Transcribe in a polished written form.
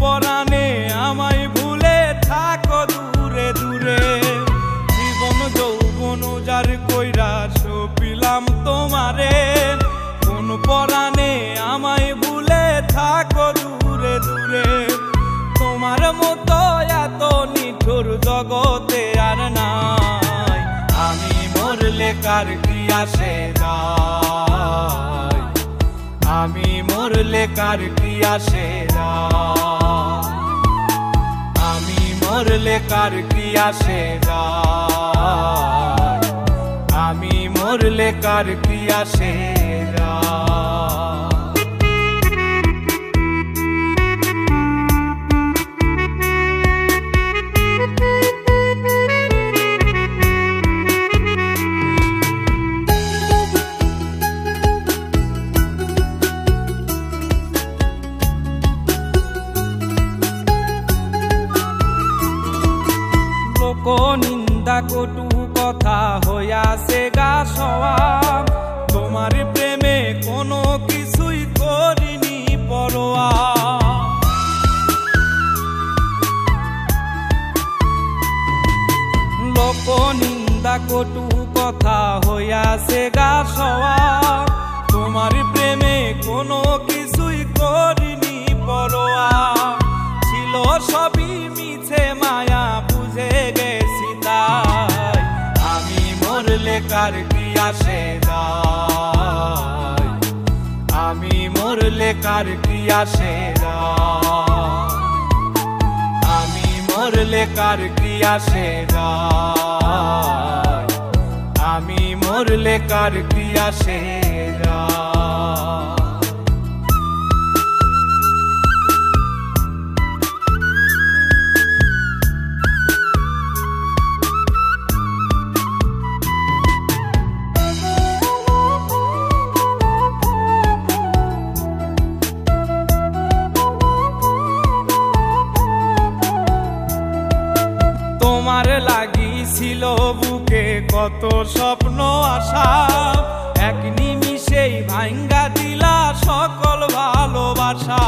পরাণে আমায় ভুলে থাকো দূরে দূরে। জীবন যৌবন উজাড় কইরা সপিলাম তোমারে, কোন পরাণে আমায় ভুলে থাকো দূরে দূরে। তোমার মতো এত নিঠুর জগতে আর নাই, আমি মরলে কার কি আসে যায়, আমি মরলে কার কি আসে যায়, আমি মরলে কার কি আসে যায়, আমি মরলে কার কি আসে যায়। নিন্দা কটু কথা হইয়াছে গা সওয়া, তোমার প্রেমে কোনো কিছুই করিনি পরোয়া। লোক নিন্দা কটু কথা হইয়াছে গা সওয়া, তোমার প্রেমে কোনো কিছুই করিনি পরোয়া। ছিল সবই মিছে মায়া বুঝে গেছি তাই, আমি মরলে কার কি আসে যায়, আমি মরলে কার কি আসে যায়, আমি মরলে কার কি আসে যায়, আমি মরলে কার কি আসে যায়। তোমার লাগিছিল বুকে কত স্বপ্ন আশা, এক নিমিষেই ভাঙ্গা দিলা সকল ভালোবাসা।